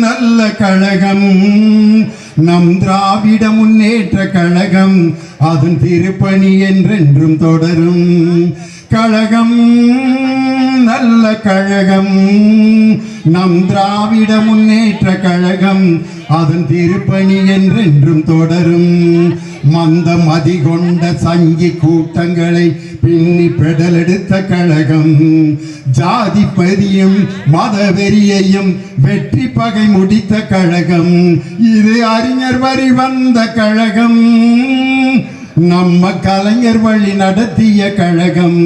நல்ல கழகம் நம் திராவிட முன்னேற்ற கழகம் அதன் திருப்பணி என்றென்றும் தொடரும் கழகம் நல்ல கழகம் நம் திராவிட முன்னேற்ற கழகம் அதன் திருப்பணி என்றென்றும் தொடரும் மந்த மதி கொண்ட சங்கி கூட்டங்களை பின்னி பெடலெடுத்த கழகம் ஜாதி பரியும் மதவெறியையும் வெற்றி பகை முடித்த கழகம் இது அறிஞர் வரி வந்த கழகம் நம்ம கலைஞர் வழி நடத்திய கழகம்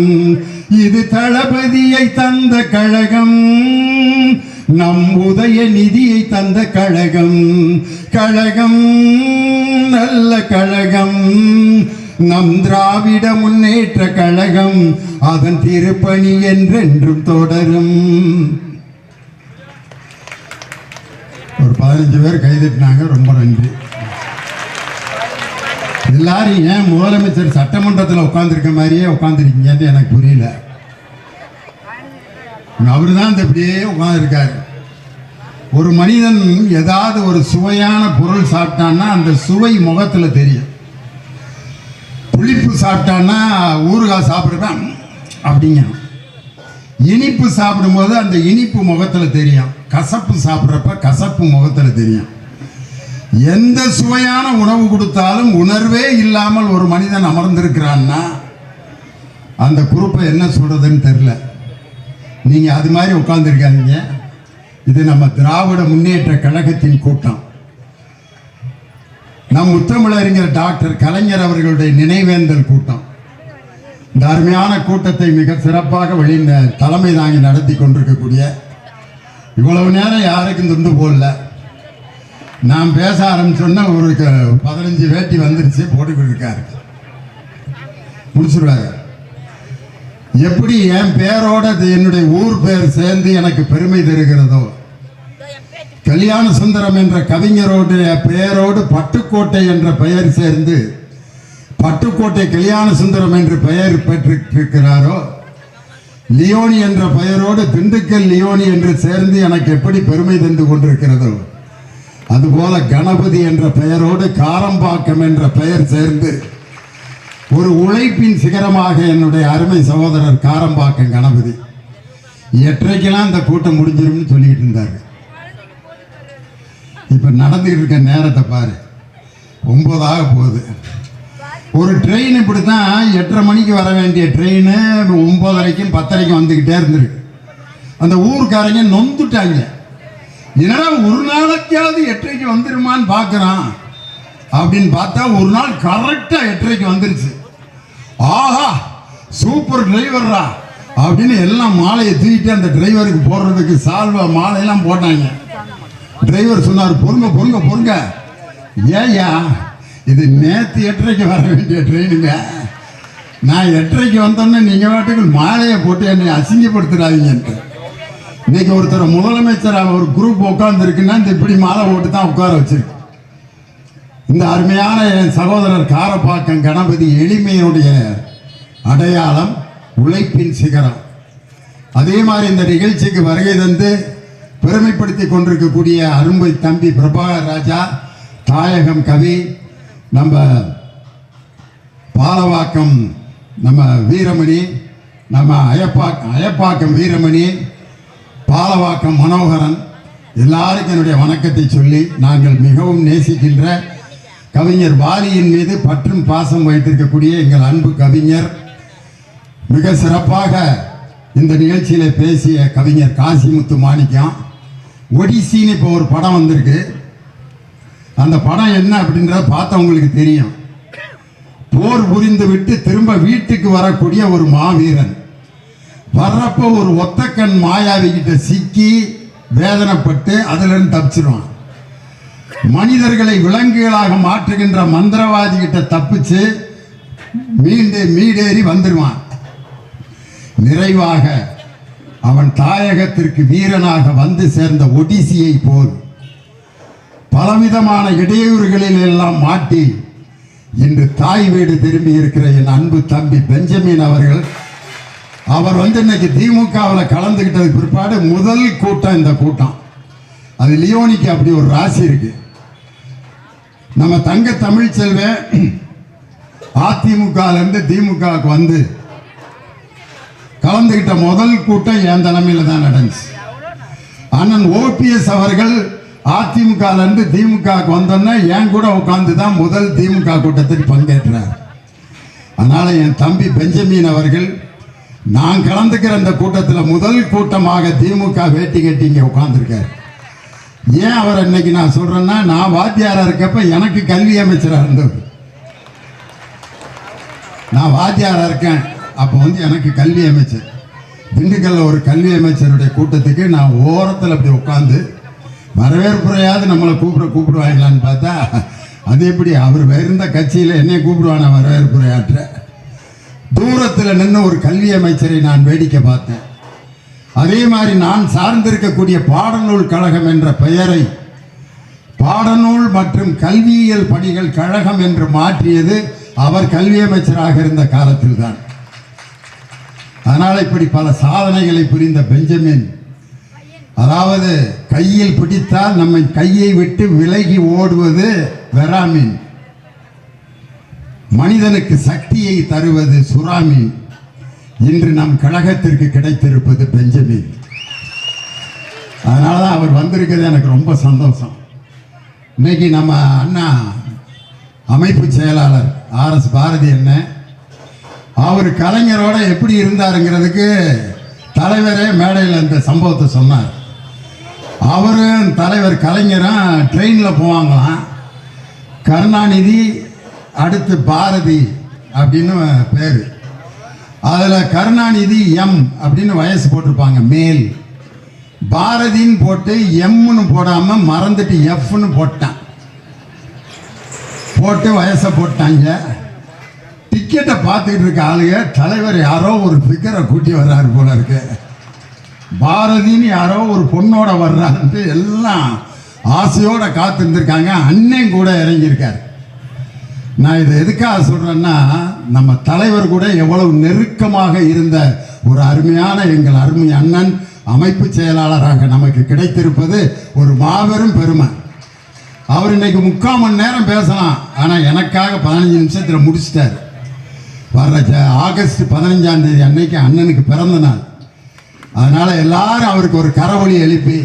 இது தளபதியை தந்த கழகம் நம் உதயநிதியை தந்த கழகம் கழகம் நல்ல கழகம் நம் திராவிட முன்னேற்ற கழகம் அதன் திருப்பணி என்றென்றும் தொடரும். ஒரு 15 பேர் கைதட்டினாங்க, ரொம்ப நன்றி. எல்லாரும் ஏன் முதலமைச்சர் சட்டமன்றத்தில் உட்காந்துருக்க மாதிரியே உட்காந்துருக்கீங்கன்னு எனக்கு புரியல. அவரு தான் இப்படியே உட்காந்துருக்காரு. ஒரு மனிதன் ஏதாவது ஒரு சுவையான பொருள் சாப்பிட்டான்னா அந்த சுவை முகத்தில் தெரியும். புளிப்பு சாப்பிட்டான்னா ஊறுகாய் சாப்பிடுவேன் அப்படிங்க. இனிப்பு சாப்பிடும்போது அந்த இனிப்பு முகத்தில் தெரியும். கசப்பு சாப்பிட்றப்ப கசப்பு முகத்தில் தெரியும். எந்த சுவையான உணவு கொடுத்தாலும் உணர்வே இல்லாமல் ஒரு மனிதன் அமர்ந்திருக்கிறான்னா அந்த குரூப்பை என்ன சொல்றதுன்னு தெரியல. நீங்க அது மாதிரி உட்கார்ந்துருக்காதீங்க. இது நம்ம திராவிட முன்னேற்ற கழகத்தின் கூட்டம். நம் முத்தமிழறிஞர் டாக்டர் கலைஞர் அவர்களுடைய நினைவேந்தல் கூட்டம். இந்த அருமையான கூட்டத்தை மிக சிறப்பாக தலைமை தாங்கி நடத்தி கொண்டிருக்கக்கூடிய, இவ்வளவு நேரம் யாருக்கும் துண்டு போடல. நான் பேச ஆரம்பிச்சோன்னா ஒரு 15 வேட்டி வந்துருச்சு, போட்டுக்கிட்டு இருக்காரு, முடிச்சிருவாரு. எப்படி என் பேரோட என்னுடைய ஊர் பேர் சேர்ந்து எனக்கு பெருமை தருகிறதோ, கல்யாண சுந்தரம் என்ற கவிஞரோடைய பெயரோடு பட்டுக்கோட்டை என்ற பெயர் சேர்ந்து பட்டுக்கோட்டை கல்யாண சுந்தரம் என்று பெயர் பெற்றிருக்கிறாரோ, லியோனி என்ற பெயரோடு திண்டுக்கல் லியோனி என்று சேர்ந்து எனக்கு எப்படி பெருமை தந்து கொண்டிருக்கிறதோ, அதுபோல கணபதி என்ற பெயரோடு காரம்பாக்கம் என்ற பெயர் சேர்ந்து ஒரு உழைப்பின் சிகரமாக என்னுடைய அருமை சகோதரர் காரம்பாக்கம் கணபதி. எட்டரைக்கெல்லாம் இந்த கூட்டம் முடிஞ்சிரும்னு சொல்லிட்டு இருந்தாரு. இப்ப நடந்துட்டு இருக்க நேரத்தை பாரு, 9 ஆக போகுது. ஒரு ட்ரெயின் இப்படித்தான் 8:30 மணிக்கு வர வேண்டிய ட்ரெயின் 9:30க்கும் 10:30க்கும் வந்துகிட்டே இருந்திருக்கு. அந்த ஊருக்காரங்க நொந்துட்டாங்க. என்னடா ஒரு நாளைக்காவது 8:30க்கு வந்துருமான்னு பார்க்குறான் அப்படின்னு பார்த்தா ஒரு நாள் கரெக்டாக 8:30க்கு வந்துருச்சு. ஆஹா சூப்பர் டிரைவர்ரா அப்படின்னு எல்லாம் மாலையை தூக்கிட்டு அந்த டிரைவருக்கு போடுறதுக்கு சால்வா மாலையெல்லாம் போட்டாங்க. டிரைவர் சொன்னார், பொறுங்க பொறுங்க பொறுங்க, ஏயா இது நேற்று 8:30க்கு வர வேண்டிய ட்ரெயினுங்க, நான் 8:30க்கு வந்தோன்னே நீங்கள் வாட்டுக்கு மாலையை போட்டு என்னை அசிங்கப்படுத்துறாதீங்கன்ட்டு. இன்னைக்கு ஒருத்தர் முதலமைச்சர் ஒரு குரூப் உட்கார்ந்துருக்குன்னா இந்த இப்படி மாலை போட்டு தான் உட்கார வச்சிருக்கு. இந்த அருமையான என் சகோதரர் காரப்பாக்கம் கணபதி எளிமையினுடைய அடையாளம், உழைப்பின் சிகரம். அதே மாதிரி இந்த நிகழ்ச்சிக்கு வருகை தந்து பெருமைப்படுத்தி கொண்டிருக்கக்கூடிய அரும்பை தம்பி பிரபாகர் ராஜா, தாயகம் கவி, நம்ம பாலவாக்கம் நம்ம வீரமணி, நம்ம அயப்பாக்கம் வீரமணி, பாலவாக்கம் மனோகரன், எல்லாருக்கும் என்னுடைய வணக்கத்தை சொல்லி, நாங்கள் மிகவும் நேசிக்கின்ற கவிஞர் வாலியின் மீது பற்றும் பாசம் வைத்திருக்கக்கூடிய எங்கள் அன்பு கவிஞர், மிக சிறப்பாக இந்த நிகழ்ச்சியில பேசிய கவிஞர் காசிமுத்து மாணிக்கம். ஒடிசின்னு இப்போ ஒரு படம் வந்திருக்கு. அந்த படம் என்ன அப்படின்றத பார்த்தவங்களுக்கு தெரியும். போர் புரிந்து விட்டு திரும்ப வீட்டுக்கு வரக்கூடிய ஒரு மாவீரன் வர்றப்போ ஒரு ஒத்தக்கண் மாயாவி கிட்ட சிக்கி வேதனைப்பட்டு அதுல இருந்து தப்பிச்சிருவான். மனிதர்களை விலங்குகளாக மாற்றுகின்ற மந்திரவாதி கிட்ட தப்பிச்சு மீடேறி வந்துடுவான். நிறைவாக அவன் தாயகத்திற்கு வீரனாக வந்து சேர்ந்த ஒடிசியை போல் பலவிதமான இடையூறுகளில் எல்லாம் மாட்டி இன்று தாய் வீடு திரும்பி இருக்கிற என் அன்பு தம்பி பெஞ்சமின் அவர்கள், அவர் இன்னைக்கு திமுகவில் கலந்துகிட்டதுக்கு பிற்பாடு முதல் கூட்டம் இந்த கூட்டம். அது லியோனிக்கு அப்படி ஒரு ராசி இருக்கு. நம்ம தங்க தமிழ்ச்செல்வன் அதிமுகலேருந்து திமுகவுக்கு வந்து கலந்துகிட்ட முதல் கூட்டம் என் தலைமையில் தான் நடந்துச்சு. அண்ணன் ஓபிஎஸ் அவர்கள் அதிமுகலேருந்து திமுகவுக்கு வந்தோன்னா என் கூட உட்காந்து தான் முதல் திமுக கூட்டத்தில் பங்கேற்றார். அதனால் என் தம்பி பெஞ்சமின் அவர்கள் நான் கலந்துக்கிற அந்த கூட்டத்தில் முதல் கூட்டமாக திமுக வேட்டி கட்டி இங்கே உட்காந்துருக்கார். ஏன் அவர் இன்னைக்கு நான் சொல்கிறேன்னா, நான் வாத்தியாராக இருக்கப்ப எனக்கு கல்வி அமைச்சராக இருந்தது. நான் வாத்தியாராக இருக்கேன், அப்போ வந்து எனக்கு கல்வி அமைச்சர். திண்டுக்கல்ல ஒரு கல்வி அமைச்சருடைய கூட்டத்துக்கு நான் ஓரத்தில் அப்படி உட்காந்து வரவேற்புரையாவது நம்மளை கூப்பிடுவாங்களான்னு பார்த்தா, அது எப்படி அவர் இருந்த கட்சியில் என்னை கூப்பிடுவான வரவேற்புரையாற்ற. தூரத்தில் நின்று ஒரு கல்வி அமைச்சரை நான் வேடிக்கை பார்த்தேன். அதே மாதிரி நான் சார்ந்திருக்கக்கூடிய பாடநூல் கழகம் என்ற பெயரை பாடநூல் மற்றும் கல்வியியல் பணிகள் கழகம் என்று மாற்றியது அவர் கல்வி அமைச்சராக இருந்த காலத்தில் தான். அதனால் இப்படி பல சாதனைகளை புரிந்த பெஞ்சமின், அதாவது கையில் பிடித்தால் நம்மை கையை விட்டு விலகி ஓடுவது வெராமீன், மனிதனுக்கு சக்தியை தருவது சுறாமீன். இன்று நம் கழகத்திற்கு கிடைத்திருப்பது பெஞ்சமின். அதனால தான் அவர் வந்திருக்கிறது எனக்கு ரொம்ப சந்தோஷம். இன்னைக்கு நம்ம அண்ணா அமைப்பு செயலாளர் RS பாரதி அண்ணன், அவர் கலைஞரோட எப்படி இருந்தாருங்கிறதுக்கு தலைவரே மேடையில் இந்த சம்பவத்தை சொன்னார். அவரும் தலைவர் கலைஞரும் ட்ரெயினில் போவாங்களாம். கருணாநிதி அடுத்து பாரதி அப்படின்னு பேர். அதில் கருணாநிதி எம் அப்படின்னு வயசு போட்டிருப்பாங்க மேல், பாரதின்னு போட்டு எம்னு போடாமல் மறந்துட்டு எஃப்னு போட்டு வயசை போட்டாங்க. டிக்கெட்டை பார்த்துக்கிட்டு இருக்க ஆளுங்க தலைவர் யாரோ ஒரு ஃபிகரை கூட்டி வர்றாரு போல இருக்கு, பாரதின்னு யாரோ ஒரு பொண்ணோட வர்றாருன்ட்டு எல்லாம் ஆசையோட காத்திருந்திருக்காங்க. அண்ணன் கூட இறங்கியிருக்காரு. நான் இதை எதுக்காக சொல்கிறேன்னா, நம்ம தலைவர் கூட எவ்வளவு நெருக்கமாக இருந்த ஒரு அருமையான எங்கள் அருமை அண்ணன் அமைப்பு செயலாளராக நமக்கு கிடைத்திருப்பது ஒரு மாபெரும் பெருமை. அவர் இன்னைக்கு 3/4 மணி நேரம் பேசலாம், ஆனால் எனக்காக 15 நிமிஷத்தில் முடிச்சிட்டார். வர்ற ஆகஸ்ட் 15ஆம் தேதி அன்னைக்கு அண்ணனுக்கு பிறந்த நாள். அதனால் எல்லாரும் அவருக்கு ஒரு கரவொலி எழுப்பி,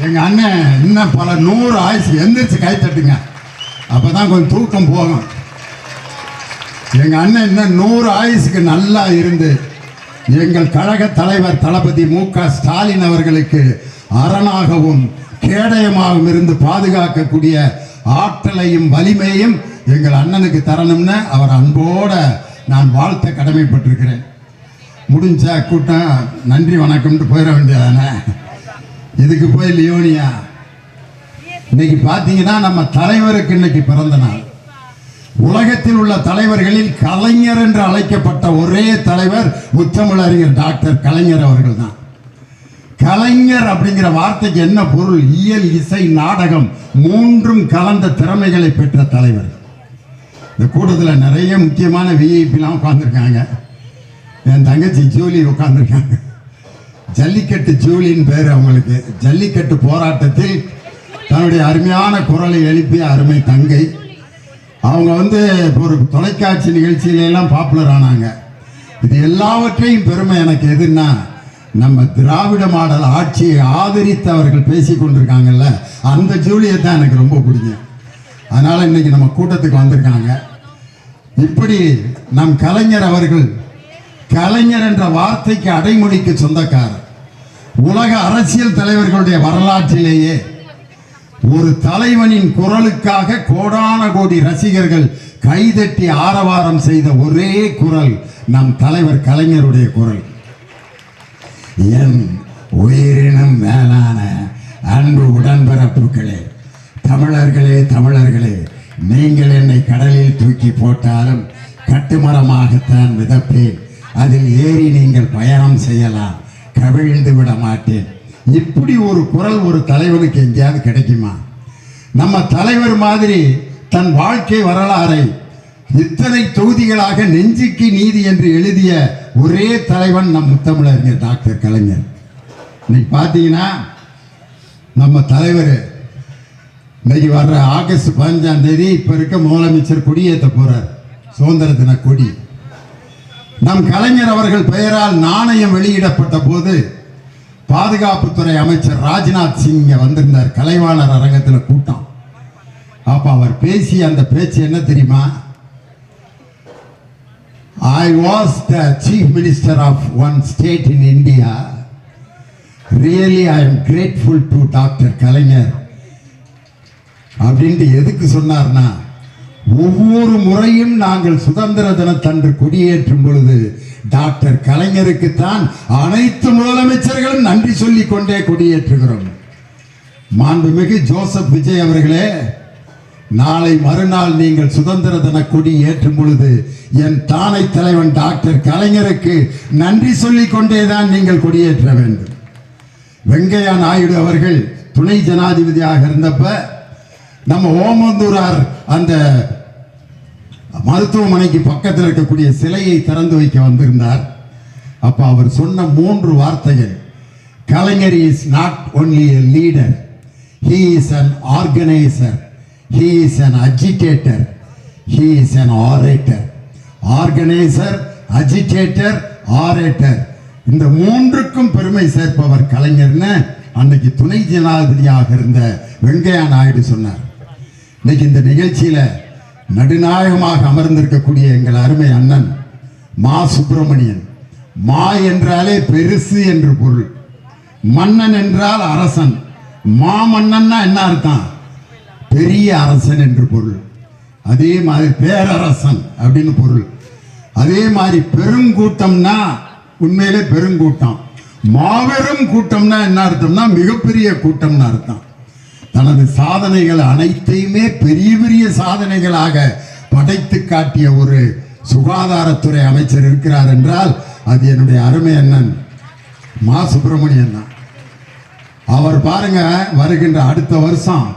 எங்கள் அண்ணன் இன்னும் பல 100 ஆயுசு எந்திரிச்சு கை தட்டுங்க, அப்போ தான் கொஞ்சம் தூக்கம் போகும். எங்கள் அண்ணன் இன்னும் 100 ஆயுசுக்கு நல்லா இருந்து எங்கள் கழக தலைவர் தளபதி MK ஸ்டாலின் அவர்களுக்கு அரணாகவும் கேடயமாகவும் இருந்து பாதுகாக்கக்கூடிய ஆற்றலையும் வலிமையும் எங்கள் அண்ணனுக்கு தரணும்னு அவர் அன்போட நான் வாழ்த்த கடமைப்பட்டிருக்கிறேன். முடிஞ்ச கூட்டம் நன்றி வணக்கம்ட்டு போயிட வேண்டியதானே, இதுக்கு போய் லியோனியா. இன்னைக்கு பார்த்தீங்கன்னா நம்ம தலைவருக்கு இன்னைக்கு பிறந்த நாள். உலகத்தில் உள்ள தலைவர்களில் கலைஞர் என்று அழைக்கப்பட்ட ஒரே தலைவர் முத்தமிழறிஞர் டாக்டர் கலைஞர் அவர்கள் தான். கலைஞர் அப்படிங்கிற வார்த்தைக்கு என்ன பொருள்? இயல், இசை, நாடகம் 3ம் கலந்த திறமைகளை பெற்ற தலைவர். இந்த கூட்டத்தில் நிறைய முக்கியமான விஐபிலாம் உட்காந்துருக்காங்க. என் தங்கச்சி ஜூலி உட்காந்துருக்காங்க. ஜல்லிக்கட்டு ஜூலின்னு பேர் அவங்களுக்கு. ஜல்லிக்கட்டு போராட்டத்தில் தன்னுடைய அருமையான குரலை எழுப்பிய அருமை தங்கை. அவங்க வந்து ஒரு தொலைக்காட்சி நிகழ்ச்சியிலெல்லாம் பாப்புலர் ஆனாங்க. இது எல்லாவற்றையும் பெருமை எனக்கு எதுன்னா, நம்ம திராவிட மாடல் ஆட்சியை ஆதரித்து அவர்கள் பேசி கொண்டிருக்காங்கல்ல, அந்த ஜூலியை தான் எனக்கு ரொம்ப பிடிக்கும். அதனால் இன்னைக்கு நம்ம கூட்டத்துக்கு வந்திருக்காங்க. இப்படி நம் கலைஞர் அவர்கள், கலைஞர் என்ற வார்த்தைக்கு அடைமொழிக்கு சொந்தக்காரர். உலக அரசியல் தலைவர்களுடைய வரலாற்றிலேயே ஒரு தலைவனின் குரலுக்காக கோடான கோடி ரசிகர்கள் கைதட்டி ஆரவாரம் செய்த ஒரே குரல் நம் தலைவர் கலைஞருடைய குரல். என் உயிரினும் மேலான அன்பு உடன்பிறப்புகளே, தமிழர்களே, நீங்கள் என்னை கடலில் தூக்கி போட்டாலும் கட்டுமரமாகத்தான் மிதப்பேன், அதில் ஏறி நீங்கள் பயணம் செய்யலாம், கவிழ்ந்து விட மாட்டேன். இப்படி ஒரு குரல் ஒரு தலைவனுக்கு எங்கேயாவது கிடைக்குமா? நம்ம தலைவர் மாதிரி தன் வாழ்க்கை வரலாறை இத்தனை தொகுதிகளாக நெஞ்சுக்கு நீதி என்று எழுதிய ஒரே தலைவன் நம் முத்தமிழறிஞர் டாக்டர் கலைஞர். இன்னைக்கு பார்த்தீங்கன்னா நம்ம தலைவர் இன்னைக்கு வர்ற ஆகஸ்ட் 15ஆம் தேதி இப்ப இருக்க முதலமைச்சர் கொடியேற்ற போறார், சுதந்திர தின கொடி. நம் கலைஞர் அவர்கள் பெயரால் நாணயம் வெளியிடப்பட்ட போது பாதுகாப்புத்துறை அமைச்சர் ராஜ்நாத் சிங் வந்திருந்தார். கலைவாணர் அரங்கத்தில் கூட்டம். அப்ப அவர் பேசிய அந்த பேச்சு என்ன தெரியுமா? I was the chief minister of one state in India. Really I am grateful to Dr. கலைஞர் அப்படின்ட்டு எதுக்கு சொன்னார்னா, ஒவ்வொரு முறையும் நாங்கள் சுதந்திர தினத்தன்று கொடியேற்றும் பொழுது டாக்டர் கலைஞருக்குத்தான் அனைத்து முதலமைச்சர்களும் நன்றி சொல்லிக் கொண்டே கொடியேற்றுகிறோம். மாண்புமிகு ஜோசப் விஜய் அவர்களே, நாளை மறுநாள் நீங்கள் சுதந்திர தின கொடி ஏற்றும் பொழுது என் தானை தலைவன் டாக்டர் கலைஞருக்கு நன்றி சொல்லிக் கொண்டேதான் நீங்கள் கொடியேற்ற வேண்டும். வெங்கையா நாயுடு அவர்கள் துணை ஜனாதிபதியாக இருந்தப்ப நம்ம ஓமந்தூரார் அந்த மருத்துவமனைக்கு பக்கத்தில் இருக்கக்கூடிய சிலையை திறந்து வைக்க வந்திருந்தார். அப்ப அவர் சொன்ன 3 வார்த்தைகள், Kalaignar is not only a leader, he is an organizer, he is an agitator, he is an orator. Organiser, agitator, orator, இந்த 3க்கும் பெருமை சேர்ப்பவர் கலைஞர்னு அன்னைக்கு துணை ஜனாதிபதியாக இருந்த வெங்கையா நாயுடு சொன்னார். இன்னைக்கு இந்த நிகழ்ச்சியில நடுநாயகமாக அமர்ந்திருக்கக்கூடிய எங்கள் அருமை அண்ணன் மா சுப்பிரமணியன். மா என்றாலே பெருசு என்று பொருள், மன்னன் என்றால் அரசன். மாமன்னன்னா என்ன அர்த்தம்? பெரிய அரசன் என்று பொருள். அதே மாதிரி பேரரசன் அப்படின்னு பொருள். அதே மாதிரி பெருங்கூட்டம்னா உண்மையிலே பெருங்கூட்டம். மாபெரும் கூட்டம்னா என்ன அர்த்தம்னா மிகப்பெரிய கூட்டம்னு அர்த்தம். தனது சாதனைகள் அனைத்தையுமே பெரிய பெரிய சாதனைகளாக படைத்து காட்டிய ஒரு சுகாதாரத்துறை அமைச்சர் இருக்கிறார் என்றால் அது என்னுடைய அருமை அண்ணன் மா சுப்பிரமணியன் தான். அவர் பாருங்க, வருகின்ற அடுத்த வருஷம்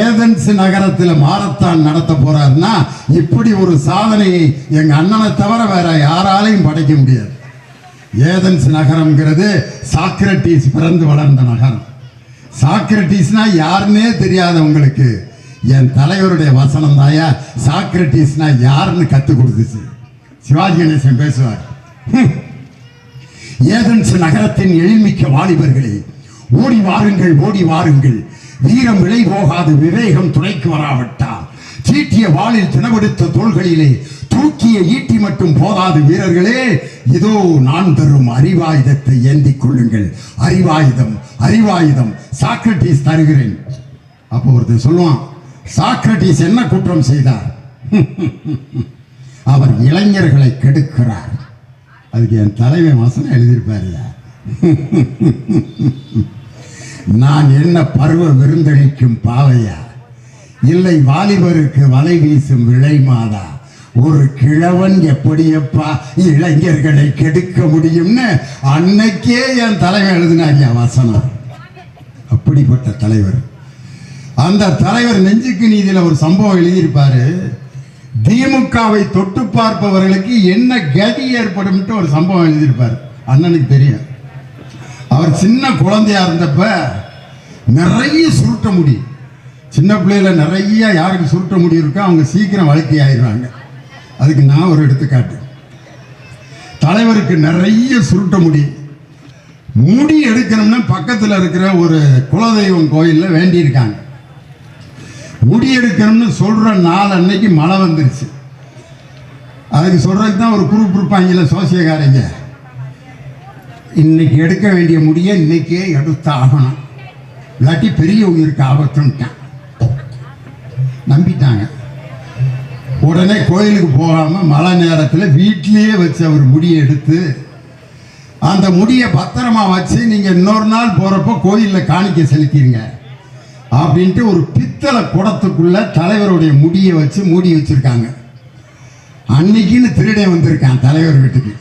ஏதென்ஸ் நகரத்தில் மாரத்தான் நடத்த போறாருன்னா இப்படி ஒரு சாதனையை எங்க அண்ணனை தவிர வேற யாராலையும் படைக்க முடியாது. ஏதென்ஸ் நகரம்ங்கிறது சாக்ரட்டிஸ் பிறந்து வளர்ந்த நகரம். சாக்ரட்டிஸ்னா யாருன்னே தெரியாதவங்களுக்கு என் தலைவருடைய வசனம் தாயா சாக்ரட்டிஸ்னா யாருன்னு கத்து கொடுத்துச்சு. சிவாஜி கணேசன் பேசுவார், ஏதென்ஸ் நகரத்தின் எழில்மிக்க வாலிபர்களே, ஓடி வாருங்கள், ஓடி வாருங்கள், வீரம் விலை போகாது, விவேகம் துணைக்கு வராவிட்டால் தீட்டிய வாளில் தினவெடுத்த தோள்களிலே தூக்கிய ஈட்டி மட்டும் போதாது வீரர்களே, இதோ நான் தரும் அறிவாயுதத்தை ஏந்திக் கொள்ளுங்கள். அறிவாயுதம், அறிவாயுதம் சாக்ரட்டிஸ் தருகிறேன். அப்போ ஒருத்தர் சொல்லுவான், சாக்ரட்டிஸ் என்ன குற்றம் செய்தார்? அவர் இளைஞர்களை கெடுக்கிறார். அதுக்கு என் தலைவன் வசனம் எழுதியிருப்பாரு, நான் என்ன பருவ விருந்தளிக்கும் பாவையா, இல்லை வாலிபருக்கு வலை வீசும் விளை மாதா, ஒரு கிழவன் எப்படியப்பா இளைஞர்களை கெடுக்க முடியும்னு அன்னைக்கே என் தலைவர் எழுதினாங்க வசனம். அப்படிப்பட்ட தலைவர். அந்த தலைவர் நெஞ்சுக்கு நீதியில ஒரு சம்பவம் எழுதியிருப்பாரு. திமுகவை தொட்டு பார்ப்பவர்களுக்கு என்ன கதி ஏற்படும் ஒரு சம்பவம் எழுதியிருப்பார். அண்ணனுக்கு தெரியும். அவர் சின்ன குழந்தையா இருந்தப்ப நிறைய சுருட்ட முடி, சின்ன பிள்ளையில நிறைய யாருக்கு சுருட்ட முடி இருக்கோ அவங்க சீக்கிரம் வழக்கை ஆயிடுறாங்க. அதுக்கு நான் ஒரு எடுத்துக்காட்டு. தலைவருக்கு நிறைய சுருட்ட முடி. முடி எடுக்கணும்னா பக்கத்தில் இருக்கிற ஒரு குலதெய்வம் கோயிலில் வேண்டியிருக்காங்க. முடி எடுக்கணும்னு சொல்ற நாள் அன்னைக்கு மழை வந்துருச்சு. அதுக்கு சொல்றதுக்கு தான் ஒரு குரூப் இருப்பாங்கல்ல சோசியக்காரங்க, இன்னைக்கு எடுக்க வேண்டிய முடியை இன்னைக்கே எடுத்து ஆகணும், இல்லாட்டி பெரிய உயிருக்கு ஆபத்துன்ட்டான். நம்பிட்டாங்க. உடனே கோயிலுக்கு போகாமல் மழை நேரத்தில் வீட்டிலேயே வச்சு அவர் முடியை எடுத்து அந்த முடியை பத்திரமா வச்சு நீங்கள் இன்னொரு நாள் போகிறப்போ கோயிலில் காணிக்க செலுத்திடுங்க அப்படின்ட்டு ஒரு பித்தளை குடத்துக்குள்ள தலைவருடைய முடியை வச்சு மூடி வச்சிருக்காங்க. அன்னைக்குன்னு திருடன் வந்திருக்கான் தலைவர் வீட்டுக்கு.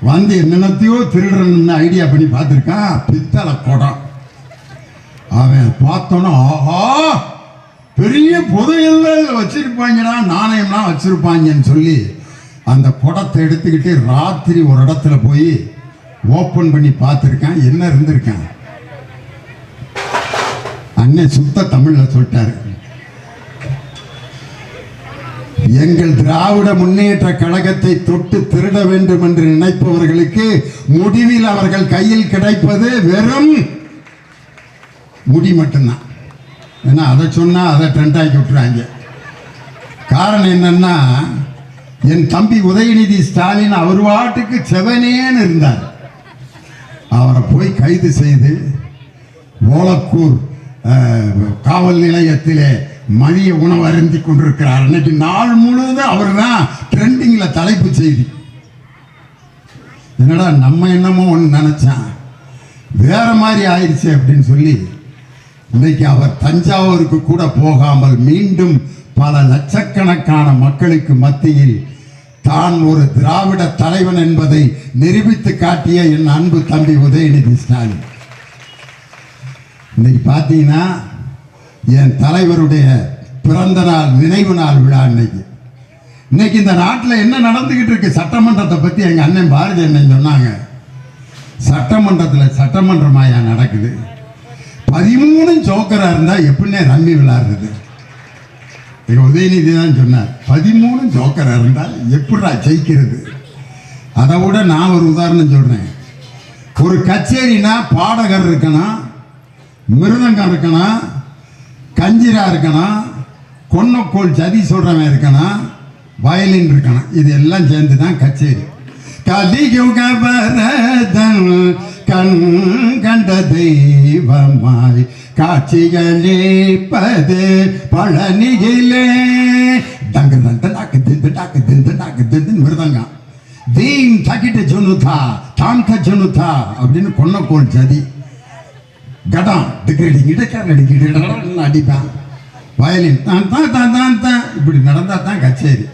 வந்து என்னத்தையோ திருடணும்னு ஐடியா பண்ணி பார்த்துருக்கான். பித்தளை குடம். அவன் பார்த்தோன்னா, ஆஹா பெரிய புதையெல்லாம் வச்சிருப்பாங்கடா, நாணயம்லாம் வச்சிருப்பாங்கன்னு சொல்லி அந்த குடத்தை எடுத்துக்கிட்டு ராத்திரி ஒரு இடத்துல போய் ஓப்பன் பண்ணி பார்த்துருக்கான். என்ன இருந்திருக்கான்? அண்ணன் சுத்த தமிழ்ல சொல்லிட்டாரு, எங்கள் திராவிட முன்னேற்ற கழகத்தை தொட்டு திருட வேண்டும் என்று நினைப்பவர்களுக்கு முடிவில் அவர்கள் கையில் கிடைப்பது வெறும் முடி மட்டும்தான். ஏன்னா அதை சொன்னா அதை ட்ரெண்ட் ஆக்கி விட்டுறாங்க. காரணம் என்னன்னா, என் தம்பி உதயநிதி ஸ்டாலின் அவர் வாட்டுக்கு செவனேன்னு இருந்தார். அவரை போய் கைது செய்து ஓலக்கூர் காவல் நிலையத்திலே மதிய உணவு அருந்தி கொண்டிருக்கிறார். அன்னைக்கு நாள் முழுவதும் அவர் தான் ட்ரெண்டிங்ல தலைப்பு செய்தி. என்னடா நம்ம என்னமோ ஒன்று நினைச்சான், வேற மாதிரி ஆயிடுச்சு அப்படின்னு சொல்லி இன்னைக்கு அவர் தஞ்சாவூருக்கு கூட போகாமல் மீண்டும் பல லட்சக்கணக்கான மக்களுக்கு மத்தியில் தான் ஒரு திராவிட தலைவன் என்பதை நிரூபித்து காட்டிய என் அன்பு தம்பி உதயநிதி ஸ்டாலின். இன்னைக்கு பார்த்தீங்கன்னா என் தலைவருடைய பிறந்த நாள் நினைவு நாள் விழா. இன்னைக்கு இந்த நாட்டில் என்ன நடந்துகிட்டு இருக்கு, சட்டமன்றத்தை பற்றி எங்கள் அண்ணன் பாரதி அண்ணன் சொன்னாங்க. சட்டமன்றத்தில் சட்டமன்றமாயா நடக்குது, 13 ஜோக்கராக இருந்தால் எப்படின்னே ரம்மி விளையாடுறது. எங்கள் உதயநிதி தான் சொன்னார், 13 ஜோக்கராக இருந்தால் எப்படா ஜெயிக்கிறது. அதை விட நான் ஒரு உதாரணம் சொல்கிறேன். ஒரு கச்சேரினா பாடகர் இருக்கணும், மிருதங்கம் இருக்கணும், கஞ்சிரா இருக்கணும், கொன்னக்கோள் சதி சொல்கிறவன் இருக்கணும், வயலின் இருக்கணும். இது எல்லாம் சேர்ந்து தான் கச்சேரி. கலியுக வரதன் கண் கண்ட தெய்வமாய் காட்சிகளேப்பது பழனியிலே. டங்கு தந்து டாக்கு திந்து டாக்கு திந்து டாக்கு திந்து மிருதங்கம். தீம் தக்கிட்ட ஜொனுதா தாம் த ஜொனுதா அப்படின்னு கொன்னக்கோள் சதி. கடம் அடிப்பான். வயலின் தான் தான் தான் தான் தான் இப்படி நடந்தா தான் கச்சேரி.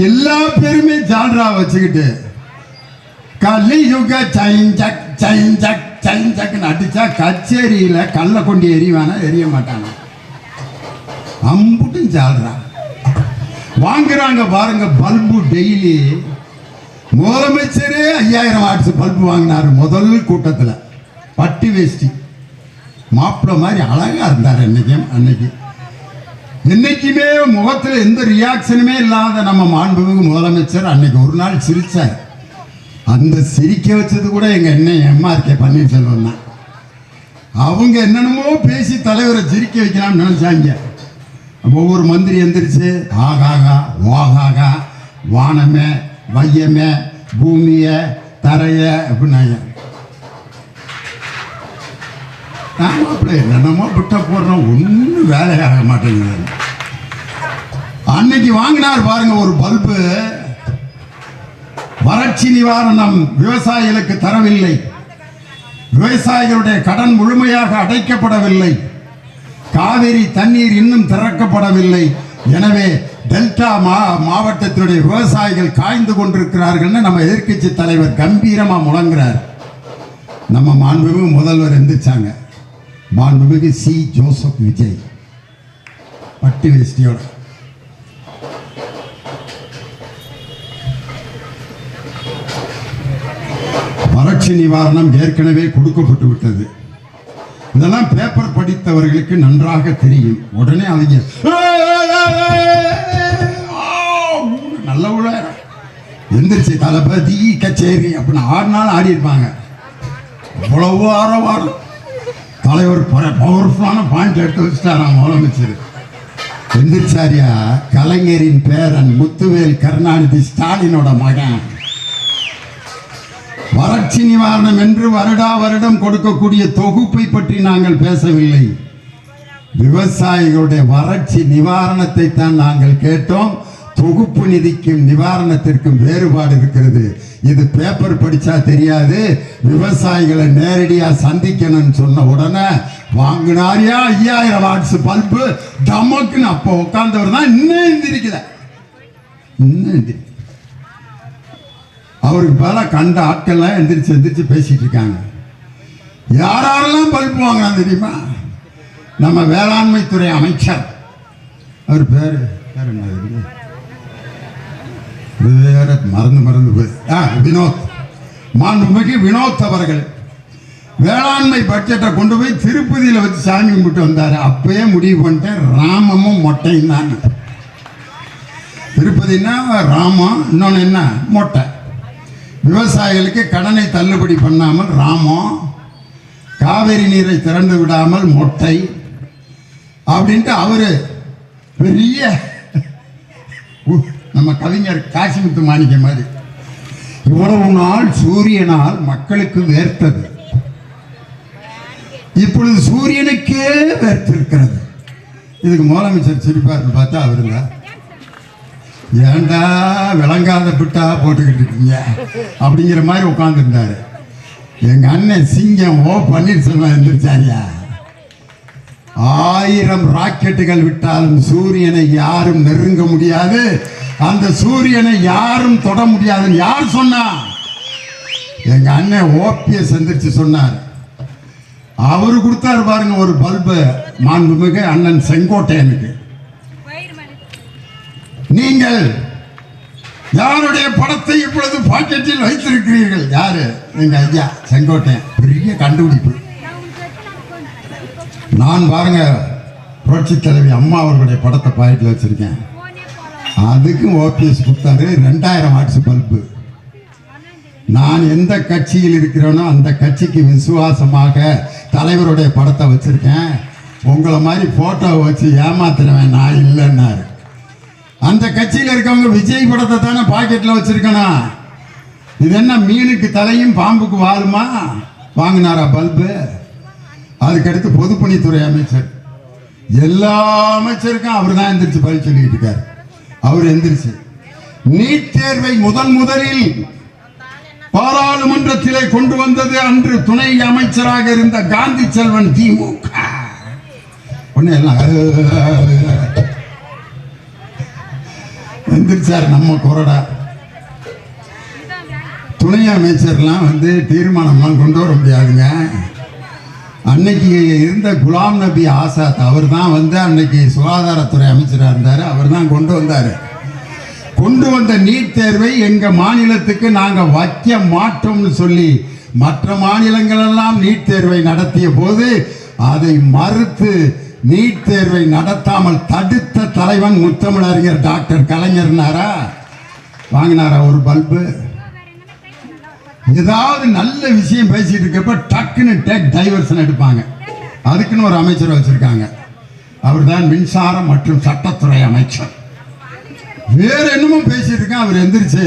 எல்லா பேருமே ஜால்ரா வச்சுக்கிட்டு கலியுக சைஞ்சக் சைஞ்சக் சைஞ்சக்னு அடிச்சா கச்சேரியில கல்லை கொண்டு எறிவானா எரிய மாட்டானா. அம்புட்டும் ஜால்ரா வாங்குறாங்க பாருங்க. பல்பு டெய்லி முதலமைச்சரே 5000 வாட்ஸ் பல்பு வாங்கினாரு முதல் கூட்டத்தில். பட்டி வேஷ்டி மாப்பிள்ள மாதிரி அழகா இருந்தார். அன்னைக்கு என்னைக்குமே முகத்தில் எந்த ரியாக்ஷனுமே இல்லாத நம்ம மாண்புமிகு முதலமைச்சர் அன்னைக்கு ஒரு நாள் சிரிச்சார். அந்த சிரிக்க வச்சது கூட எங்க எம்ஆர்கே பன்னீர்செல்வம் தான். அவங்க என்னென்னமோ பேசி தலைவரை சிரிக்க வைக்கலாம்னு நினைச்சாங்க. ஒவ்வொரு மந்திரி எந்திரிச்சு ஆகாகா வாகாகா வானமே வையமே பூமிய தரைய அப்படின்னாங்க. என்னமோ விட்ட போடுறோம், ஒன்றும் வேலையாக மாட்டேங்குது. அன்னைக்கு வாங்கினார் பாருங்க ஒரு பல்பு. வறட்சி நிவாரணம் விவசாயிகளுக்கு தரவில்லை, விவசாயிகளுடைய கடன் முழுமையாக அடைக்கப்படவில்லை, காவிரி தண்ணீர் இன்னும் திறக்கப்படவில்லை. எனவே டெல்டா மாவட்டத்தினுடைய விவசாயிகள் காய்ந்து கொண்டிருக்கிறார்கள். நம்ம எதிர்க்கட்சி தலைவர் கம்பீரமா முழங்குறார். நம்ம மாண்புமிகு முதல்வர் எந்திரிச்சாங்க. மாண்புமிகு சி ஜோசப் விஜய் பட்டி வேஷ்டியோட வறட்சி நிவாரணம் ஏற்கனவே கொடுக்கப்பட்டு விட்டது. இதெல்லாம் பேப்பர் படித்தவர்களுக்கு நன்றாக தெரியும். உடனே அவங்க நல்ல உள்ள எந்திரிச்சு தளபதி கச்சேரி அப்படின்னு ஆடினாலும் ஆடி இருப்பாங்க. அவ்வளவு ஆரவாரம். தலைவர் பவர்ஃபுல்லான பாயிண்ட் எடுத்து வச்சுட்டாராம் முதலமைச்சர். எந்திரிச்சாரியா கலைஞரின் பேரன் முத்துவேல் கருணாநிதி ஸ்டாலினோட மகன். வறட்சி நிவாரணம் என்று வருடா வருடம் கொடுக்கக்கூடிய தொகுப்பை பற்றி நாங்கள் பேசவில்லை. விவசாயிகளுடைய வறட்சி நிவாரணத்தை தான் நாங்கள் கேட்டோம். தொகுப்பு நிதிக்கும் நிவாரணத்திற்கும் வேறுபாடு இருக்கிறது. இது பேப்பர் படிச்சா தெரியாது. விவசாயிகளை நேரடியா சந்திக்கணும்னு சொன்ன உடனே வாங்கினாரியா 5000 வாட்ஸ் பல்பு டமக்குன்னு. அப்போ உட்கார்ந்தவர் தான் இன்னும் எந்திரிக்கல. அவருக்கு பல கண்ட ஆட்கள்லாம் எந்திரிச்சு எந்திரிச்சு பேசிட்டு இருக்காங்க. யாரெல்லாம் பல்பு வாங்கினா தெரியுமா? நம்ம வேளாண்மை துறை அமைச்சர், அவர் பேரு என்ன, மறந்து வினோத், மாண்புமிகு வினோத் அவர்கள். வேளாண்மை பட்ஜெட்டை கொண்டு போய் திருப்பதியில் வச்சு சாமி கும்பிட்டு வந்தார். அப்பயே முடிவு பண்ணிட்டேன், ராமமும் மொட்டையும் தான். திருப்பதினா ராமம், இன்னொன்று என்ன மொட்டை. விவசாயிகளுக்கு கடனை தள்ளுபடி பண்ணாமல் ராமம், காவிரி நீரை திறந்து விடாமல் மொட்டை அப்படின்ட்டு அவரு பெரிய நம்ம கவிஞர் காசிமுத்து மாணிக்க மாதிரி இவ்வளவு நாள் சூரியனால் மக்களுக்கு வேர்த்தது, இப்பொழுது சூரியனுக்கே வேர்த்திருக்கிறது. இதுக்கு முதலமைச்சர் சிரிப்பார்னு பார்த்தா அவருங்க, ஏண்டா விளங்காத பிட்டா போட்டுக்கிட்டு இருக்கீங்க அப்படிங்கிற மாதிரி உட்காந்துருந்தாரு. எங்க அண்ணன் சிங்கம் ஓ பன்னீர்செல்வம் எந்திரிச்சாரியா, 1000 ராக்கெட்டுகள் விட்டாலும் சூரியனை யாரும் நெருங்க முடியாது, அந்த சூரியனை யாரும் தொட முடியாதுன்னு யார் சொன்னா? எங்க அண்ணன் ஓபிஎஸ் எந்திரிச்சு சொன்னார். அவரு கொடுத்தாரு பாருங்க ஒரு பல்பு, மாண்புமிகு அண்ணன் செங்கோட்டையனுக்கு. நீங்கள் யாருடைய படத்தை இப்பொழுது பாக்கெட்டில் வைத்திருக்கிறீர்கள்? யாரு? எங்க ஐயா செங்கோட்டையன். பெரிய கண்டுபிடிப்பு. நான் பாருங்க புரட்சி தலைவி அம்மா அவர்களுடைய படத்தை பாக்கெட்டில் வச்சிருக்கேன். அதுக்கும் ஓபிஎஸ் கொடுத்தாரு 2000 வாட்ஸ் பல்பு. நான் எந்த கட்சியில் இருக்கிறேனோ அந்த கட்சிக்கு விசுவாசமாக தலைவருடைய படத்தை வச்சிருக்கேன். உங்களை மாதிரி போட்டோவை வச்சு ஏமாத்துறவன் நான் இல்லைன்னாரு. அந்த கட்சியில் இருக்கவங்க விஜய் படத்தை தானே பாக்கெட்டில் வச்சிருக்கணும். இது என்ன மீனுக்கு தலையும் பாம்புக்கு வாழுமா? வாங்கினாரா பல்பு? அதுக்கடுத்து பொதுப்பணித்துறை அமைச்சர், எல்லா அமைச்சருக்கும் அவர் தான் எந்திரிச்சு பதில் சொல்லிட்டு இருக்காரு. அவர் எந்திரிச்சு நீட் தேர்வை முதலில் பாராளுமன்றத்திலே கொண்டு வந்தது அன்று துணை அமைச்சராக இருந்த காந்தி செல்வன் திமுக. எந்திரிச்சார் நம்ம கொறடா. துணை அமைச்சர்லாம் தீர்மானம்லாம் கொண்டு வர முடியாதுங்க. அன்னைக்கு இருந்த குலாம் நபி ஆசாத் அவர் தான் அன்னைக்கு சுகாதாரத்துறை அமைச்சராக இருந்தார். அவர் தான் கொண்டு வந்தார். கொண்டு வந்த நீட் தேர்வை எங்க மாநிலத்துக்கு நாங்கள் வைக்க மாட்டோம்னு சொல்லி மற்ற மாநிலங்களெல்லாம் நீட் தேர்வை நடத்திய போது அதை மறுத்து நீட் தேர்வை நடத்தாமல் தடுத்த தலைவன் முத்தமிழறிஞர் டாக்டர் கலைஞர்னாரா? வாங்கினாரா ஒரு பல்பு? ஏதாவது நல்ல விஷயம் பேசிட்டு இருக்கப்ப டக்குன்னு டேக் டைவர்ஷன் எடுப்பாங்க. அதுக்குன்னு ஒரு அமைச்சர் வச்சிருக்காங்க. அவர் தான் மின்சாரம் மற்றும் சட்டத்துறை அமைச்சர். வேற என்னமோ பேசிட்டு இருக்கான். அவர் எந்திரிச்சு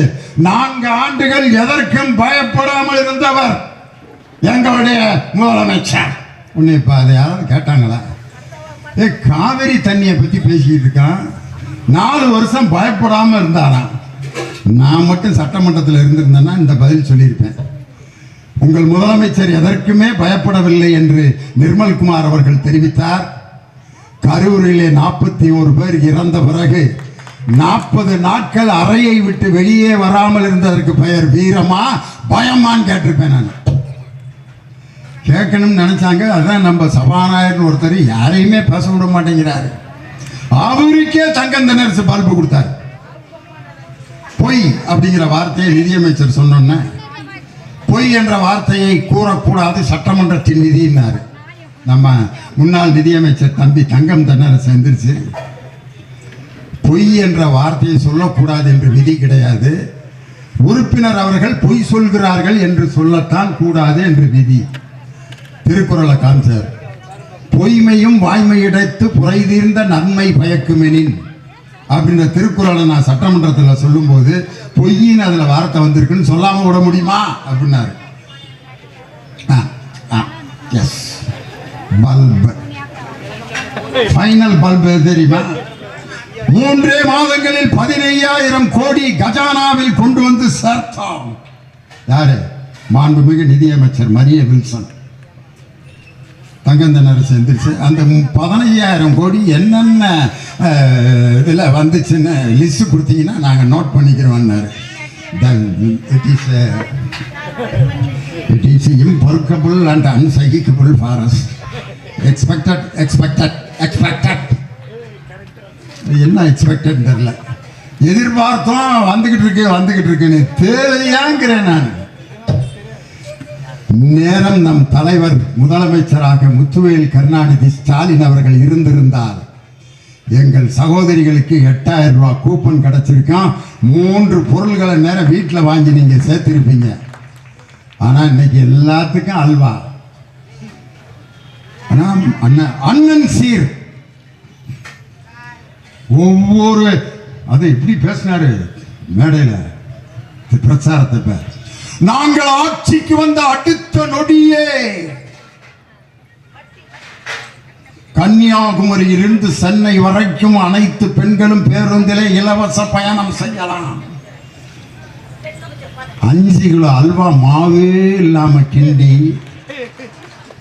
4 ஆண்டுகள் எதற்கும் பயப்படாமல் இருந்தவர் எங்களுடைய முதலமைச்சர். உன்னை இப்ப அதை யாராவது கேட்டாங்களா? காவிரி தண்ணியை பத்தி பேசிட்டு இருக்கான். 4 வருஷம் பயப்படாம இருந்தாராம். நான் மட்டும் சட்டமன்றத்தில் இருந்திருந்தேன்னா இந்த பதில் சொல்லியிருப்பேன். உங்கள் முதலமைச்சர் எதற்குமே பயப்படவில்லை என்று நிர்மல்குமார் அவர்கள் தெரிவித்தார். கரூரிலே 41 பேர் இறந்த பிறகு 40 நாட்கள் அறையை விட்டு வெளியே வராமல் இருந்ததற்கு பெயர் வீரமா பயமான்னு கேட்டிருப்பேன். நான் கேட்கணும்னு நினைச்சாங்க. அதான் நம்ம சபாநாயகர் ஒருத்தர் யாரையுமே பேச விட மாட்டேங்கிறாரு. அவருக்கே தங்கம் தென்னரசு பல்பு கொடுத்தாரு. பொய் அப்படிங்கிற வார்த்தையை நிதியமைச்சர் சொன்னோன்னே பொய் என்ற வார்த்தையை கூறக்கூடாது, சட்டமன்றத்தின் விதினாரு. நம்ம முன்னாள் நிதியமைச்சர் தம்பி தங்கம் தென்னரசு எந்திரிச்சு பொய் என்ற வார்த்தையை சொல்லக்கூடாது என்று விதி கிடையாது, உறுப்பினர் அவர்கள் பொய் சொல்கிறார்கள் என்று சொல்லத்தான் கூடாது என்று விதி. திருக்குறளை காமிச்சார். பொய்மையும் வாய்மையிடைத்து புரை தீர்ந்த நன்மை பயக்குமெனின் அப்படின்ற திருக்குறளை நான் சட்டமன்றத்தில் சொல்லும்போது பொய்யின்னு அதில் வார்த்தை வந்திருக்குன்னு சொல்லாமல் விட முடியுமா அப்படின்னாரு. எஸ், பல்பு ஃபைனல் பல்பு தெரியுமா? 3 மாதங்களில் 15,000 கோடி கஜானாவில் கொண்டு வந்து சேர்த்தோம். யாரு? மாண்புமிகு நிதியமைச்சர் மரிய வில்சன். தங்கம் தென்னரசு எந்திரிச்சு அந்த 15,000 கோடி என்னென்ன இதில் வந்துச்சுன்னு லிஸ்ட் கொடுத்தீங்கன்னா நாங்கள் நோட் பண்ணிக்கிறோம்னாரு. It is impalpable and unpsychical for us. Expected. என்ன எக்ஸ்பெக்டட் தெரியல. எதிர்பார்த்தோம், வந்துகிட்டு இருக்குன்னு தேவையாங்கிறேன் நான். நேரம் நம் தலைவர் முதலமைச்சராக முத்துவேல் கருணாநிதி ஸ்டாலின் அவர்கள் இருந்திருந்தார் எங்கள் சகோதரிகளுக்கு 8000 ரூபாய் கூப்பன் கிடைச்சிருக்கான். 3 பொருள்களை நேரம் வீட்டில் வாங்கி நீங்க சேர்த்திருப்பீங்க. ஆனா இன்னைக்கு எல்லாத்துக்கும் அல்வா. ஆனா அண்ணன் சீர் ஒவ்வொரு அது எப்படி பேசினாரு மேடையில பிரச்சாரத்தை, நாங்கள் ஆட்சிக்கு வந்த அடுத்த நொடியே கன்னியாகுமரியிலிருந்து சென்னை வரைக்கும் அனைத்து பெண்களும் பேருந்திலே இலவச பயணம் செய்யலாம். 5 கிலோ அல்வா மாவே இல்லாம கிண்டி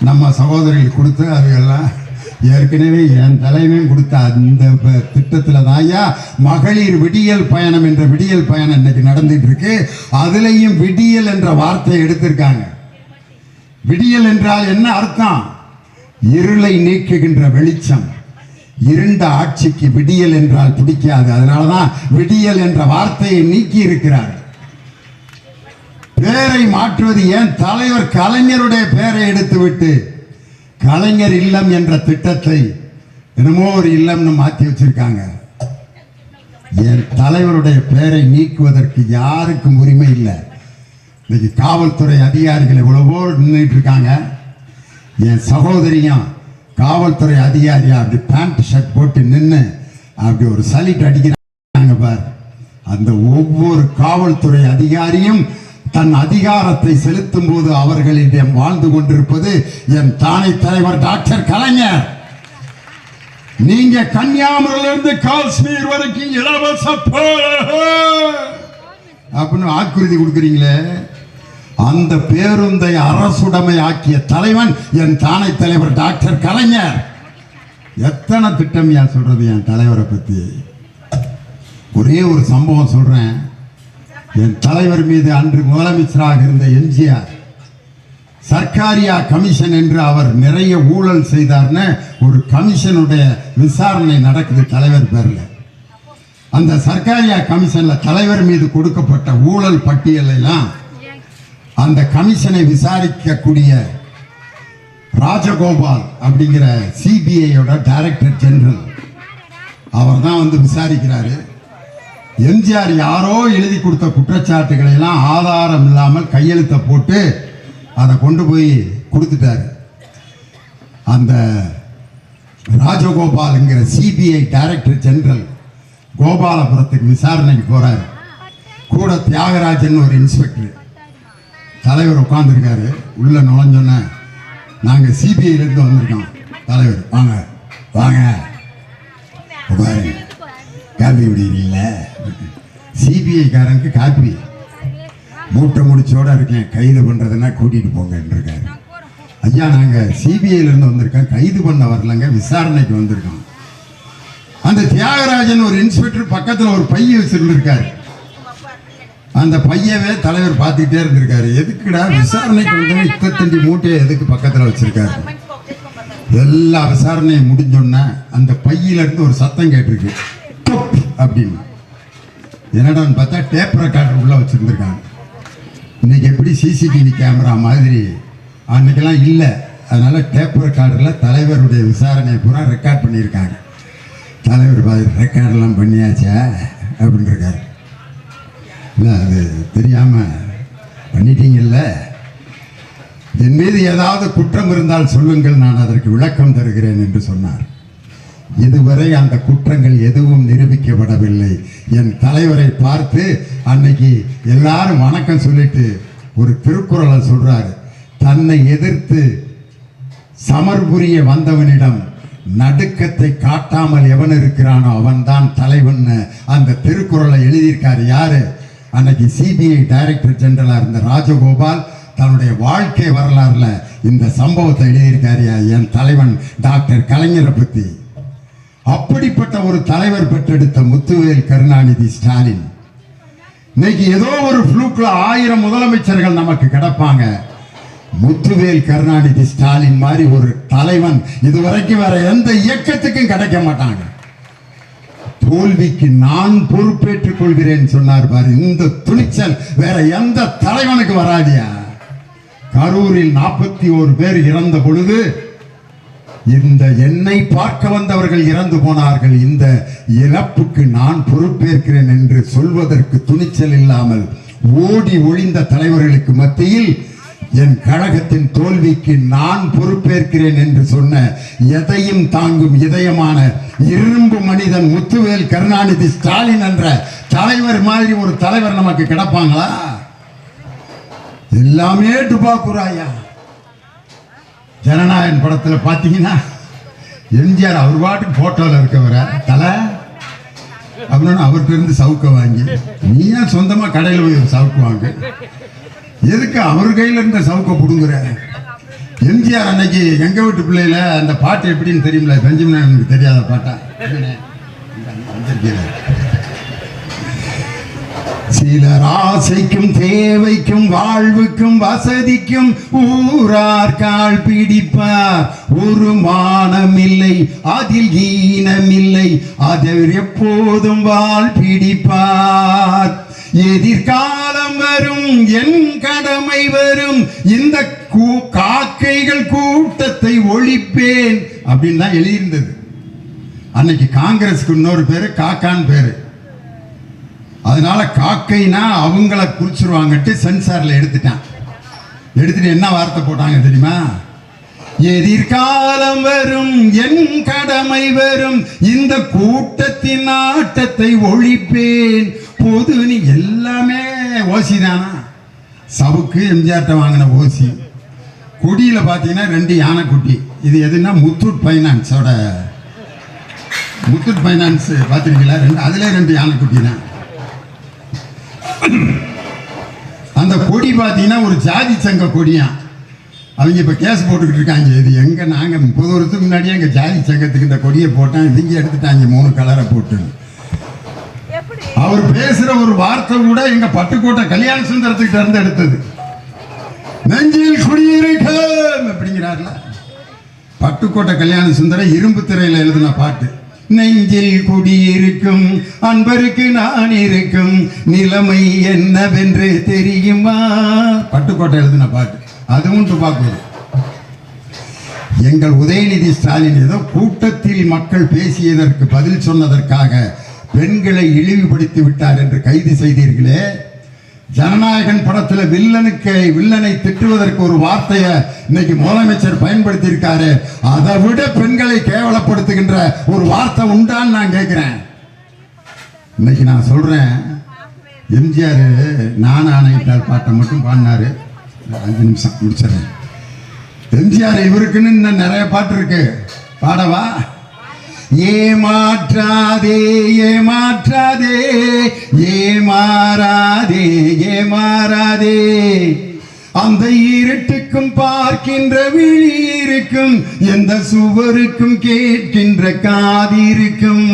நம்ம சகோதரிகள் கொடுத்து அதுக்கெல்லாம் ஏற்கனவே என் தலைமையும் கொடுத்த அந்த திட்டத்தில் தாயா மகளிர் விடியல் பயணம் என்ற விடியல் பயணம் இன்னைக்கு நடந்துட்டு இருக்கு. அதுலேயும் விடியல் என்ற வார்த்தையை எடுத்திருக்காங்க. விடியல் என்றால் என்ன அர்த்தம்? இருளை நீக்குகின்ற வெளிச்சம். இருண்ட ஆட்சிக்கு விடியல் என்றால் பிடிக்காது. அதனாலதான் விடியல் என்ற வார்த்தையை நீக்கி இருக்கிறார். பேரை மாற்றுவது ஏன்? தலைவர் கலைஞருடைய பெயரை எடுத்துவிட்டு கலைஞர் இல்லம் என்ற திட்டத்தை என்னமோ ஒரு இல்லம்னு மாற்றி வச்சிருக்காங்க. என் தலைவருடைய பெயரை நீக்குவதற்கு யாருக்கும் உரிமை இல்லை. இன்னைக்கு காவல்துறை அதிகாரிகள் எவ்வளவோ நின்றுட்டு இருக்காங்க. என் சகோதரியும் காவல்துறை அதிகாரியா அப்படி பேண்ட் ஷர்ட் போட்டு நின்று அப்படி ஒரு சலிட் அடிக்கிறாங்க பார். அந்த ஒவ்வொரு காவல்துறை அதிகாரியும் தன் அதிகாரத்தை செலுத்தும் போது அவர்களிடம் வாழ்ந்து கொண்டிருப்பது என் தானை தலைவர் டாக்டர் கலைஞர். நீங்க கன்னியாகுமரியிலிருந்து காஷ்மீர் வரைக்கும் இலவச அப்படின்னு வாக்குறுதி கொடுக்குறீங்களே, அந்த பேருந்தை அரசுடைமை ஆக்கிய தலைவன் என் தானை தலைவர் டாக்டர் கலைஞர். எத்தனை திட்டம் யா சொல்றது என் தலைவரை பத்தி. ஒரே ஒரு சம்பவம் சொல்றேன். என் தலைவர் மீது அன்று முதலமைச்சராக இருந்த எம்ஜிஆர் சர்க்காரியா கமிஷன் என்று அவர் நிறைய ஊழல் செய்தார்னு ஒரு கமிஷனுடைய விசாரணை நடக்குது தலைவர் பேர்ல. அந்த சர்க்காரியா கமிஷன்ல தலைவர் மீது கொடுக்கப்பட்ட ஊழல் பட்டியலெல்லாம் அந்த கமிஷனை விசாரிக்கக்கூடிய ராஜகோபால் அப்படிங்கிற சிபிஐயோட டைரக்டர் ஜெனரல் அவர் தான் வந்து விசாரிக்கிறாரு. எம்ஜிஆர் யாரோ எழுதி கொடுத்த குற்றச்சாட்டுகளை எல்லாம் ஆதாரம் இல்லாமல் கையெழுத்தை போட்டு அதை கொண்டு போய் கொடுத்துட்டாரு. அந்த ராஜகோபால்ங்கிற சிபிஐ டைரக்டர் ஜெனரல் கோபாலபுரத்துக்கு விசாரணைக்கு போறாரு. கூட தியாகராஜன் ஒரு இன்ஸ்பெக்டர். தலைவர் உட்கார்ந்துருக்காரு. உள்ள நுழைஞ்சோன்ன நாங்கள் சிபிஐலேருந்து வந்திருக்கோம். தலைவர் வாங்க வாங்க உட்காருங்க, காப்பி விடுறீங்கள? சிபிஐக்காரனுக்கு காப்பி மூட்டை முடிச்சோட இருக்கேன், கைது பண்றதுன்னா கூட்டிட்டு போங்கன்னு இருக்காரு. ஐயா நாங்கள் சிபிஐலேருந்து வந்திருக்கோம், கைது பண்ண வரலங்க, விசாரணைக்கு வந்திருக்கோம். அந்த தியாகராஜன் ஒரு இன்ஸ்பெக்டர் பக்கத்தில் ஒரு பைய வச்சிருந்திருக்காரு. அந்த பையவே தலைவர் பார்த்துக்கிட்டே இருந்திருக்காரு. எதுக்குடா விசாரணைக்கு வந்து 25 மூட்டையை எதுக்கு பக்கத்தில் வச்சிருக்காரு? எல்லா விசாரணையும் முடிஞ்சோன்னா அந்த பையில இருந்து ஒரு சத்தம் கேட்டிருக்கு அப்படின்னு. என்னடான்னு பார்த்தா டேப் ரெக்கார்டர் உள்ள வச்சிருந்திருக்காங்க. இன்னைக்கு எப்படி சிசிடிவி கேமரா மாதிரி அன்னைக்கெல்லாம் இல்லை. அதனால டேப் ரெக்கார்டரில் தலைவருடைய விசாரணையை பூரா ரெக்கார்ட் பண்ணியிருக்காங்க. தலைவர் பார்த்து ரெக்கார்டெல்லாம் பண்ணியாச்சா அப்படின்னு இருக்காரு. இல்லை அது தெரியாமல் பண்ணிட்டீங்கல்ல, என் மீது ஏதாவது குற்றம் இருந்தால் சொல்லுங்கள், நான் அதற்கு விளக்கம் தருகிறேன் என்று சொன்னார். இதுவரை அந்த குற்றங்கள் எதுவும் நிரூபிக்கப்படவில்லை. என் தலைவரை பார்த்து அன்னைக்கு எல்லாரும் வணக்கம் சொல்லிட்டு ஒரு திருக்குறளை சொல்றாரு. தன்னை எதிர்த்து சமர் புரிய வந்தவனிடம் நடுக்கத்தை காட்டாமல் எவன் இருக்கிறானோ அவன்தான் தலைவன். அந்த திருக்குறளை எழுதியிருக்காரு யாரு? அன்னைக்கு சிபிஐ டைரக்டர் ஜெனரலா இருந்த ராஜகோபால் தன்னுடைய வாழ்க்கை வரலாறுல இந்த சம்பவத்தை எழுதியிருக்காரு என் தலைவன் டாக்டர் கலைஞரை பத்தி. அப்படிப்பட்ட ஒரு தலைவர் பெற்றெடுத்த முத்துவேல் கருணாநிதி ஸ்டாலின் இன்னைக்கு ஏதோ ஒரு ஃப்ளூக்ல 1000 முதலமைச்சர்கள் நமக்கு கிடப்பாங்க. முத்துவேல் கருணாநிதி ஸ்டாலின் மாதிரி ஒரு தலைவன் இதுவரைக்கும் வேற எந்த இயக்கத்துக்கும் கிடைக்க மாட்டாங்க. தோல்விக்கு நான் பொறுப்பேற்றுக் கொள்கிறேன் சொன்னார் பாரு. இந்த துணிச்சல் வேற எந்த தலைவனுக்கு வராதியா? கரூரில் 41 பேர் இறந்த பொழுது இந்த என்னை பார்க்க வந்தவர்கள் இறந்து போனார்கள், இந்த இழப்புக்கு நான் பொறுப்பேற்கிறேன் என்று சொல்வதற்கு துணிச்சல் இல்லாமல் ஓடி ஒளிந்த தலைவர்களுக்கு மத்தியில் என் கழகத்தின் தோல்விக்கு நான் பொறுப்பேற்கிறேன் என்று சொன்ன எதையும் தாங்கும் இதயமான இரும்பு மனிதன் முத்துவேல் கருணாநிதி ஸ்டாலின் என்ற தலைவர் மாதிரி ஒரு தலைவர் நமக்கு கிடப்பாங்களா? எல்லாமே டுபாக்குராயா. ஜனநாயகன் படத்தில் பார்த்தீங்கன்னா எம்ஜிஆர் அவர் பாட்டுக்கு போட்டோவில் இருக்கவர தலை அப்படின்னு அவர்கிட்ட இருந்து சவுக்க வாங்கி, நீ ஏன் சொந்தமாக கடையில் போய் சவுக்கு வாங்க, எதுக்கு அவர் கையில் இருந்த சவுக்க பிடுங்குற? எம்ஜிஆர் அன்னைக்கு எங்க வீட்டு பிள்ளையில அந்த பாட்டு எப்படின்னு தெரியுமில்ல, பெஞ்சமின் எனக்கு தெரியாத பாட்டா? சிலர் ஆசைக்கும் தேவைக்கும் வாழ்வுக்கும் வசதிக்கும் ஊரார் கால் பிடிப்பார், ஒரு மானமில்லை அதில் ஈனமில்லை, அவர் எப்போதும் வாழ் பிடிப்பார். எதிர்காலம் வரும் என் கடமை வரும், இந்த காக்கைகள் கூட்டத்தை ஒழிப்பேன் அப்படின்னு தான் எழுதியிருந்தது. அன்னைக்கு காங்கிரஸுக்கு இன்னொரு பேரு காக்கான்னு பேரு. அதனால காக்கைனா அவங்கள குறிச்சிருவாங்கட்டு சென்சார்ல எடுத்துட்டு என்ன வார்த்தை போட்டாங்க தெரியுமா? எதிர்காலம் வரும் என் கடமை வரும், இந்த கூட்டத்தின் ஆட்டத்தை ஒழிப்பேன். பொது நீ எல்லாமே ஓசி தானா? சவுக்கு எம்ஜிஆர்ட்ட வாங்கின ஓசி. கொடியில பாத்தீங்கன்னா 2 யானைக்குட்டி. இது எதுன்னா முத்தூட் பைனான்ஸோட, முத்தூட் பைனான்ஸ் பாத்திருக்கீங்களா? அதுல 2 யானைக்குட்டி தான். அந்த கொடி பார்த்தீங்கன்னா ஒரு ஜாதி சங்க கொடியா. அவங்க இப்போ கேஸ் போட்டுக்கிட்டு இருக்காங்க. இது எங்க நாங்கள் 30 வருஷத்துக்கு முன்னாடியே எங்கள் ஜாதி சங்கத்துக்கு இந்த கொடியை போட்டேன், இவங்க எடுத்துட்டாங்க 3 கலரை போட்டு. அவர் பேசுற ஒரு வார்த்தை கூட எங்க பட்டுக்கோட்டை கல்யாண சுந்தரத்துக்கிட்ட இருந்து எடுத்தது. நெஞ்சில் குடியிருக்கும் அப்படிங்கிறார்ல, பட்டுக்கோட்டை கல்யாண சுந்தரம் இரும்பு திரையில எழுதின பாட்டு. நெஞ்சில் குடியிருக்கும் அன்பருக்கு நான் இருக்கும், நிலைமை என்னவென்று தெரியுமா? பட்டுக்கோட்டை எழுதின பாட்டு. அதுவும் துப்பாக்கூர். எங்கள் உதயநிதி ஸ்டாலின் ஏதோ கூட்டத்தில் மக்கள் பேசியதற்கு பதில் சொன்னதற்காக பெண்களை இழிவுபடுத்தி விட்டார் என்று கைது செய்தீர்களே. ஜனநாயகன் படத்தில் வில்லனை திட்டுவதற்கு ஒரு வார்த்தையை இன்னைக்கு முதலமைச்சர் பயன்படுத்தி இருக்காரு. அதை விட பெண்களை கேவலப்படுத்துகின்ற ஒரு வார்த்தை உண்டான்னு நான் கேட்கிறேன். இன்னைக்கு நான் சொல்றேன், எம்ஜிஆர் நான் ஆணையிட்டால் பாட்டை மட்டும் பாடினாரு. 5 நிமிஷம் முடிச்சிடறேன். எம்ஜிஆர் இவருக்குன்னு இன்னும் நிறைய பாட்டு இருக்கு, பாடவா? ஏமாற்றாதே ஏமாற்றாதே ஏமாறாதே ஏமாறாதே, அந்த இருட்டுக்கும் பார்க்கின்ற விழி இருக்கும், எந்த சுவருக்கும் கேட்கின்ற காதிருக்கும்,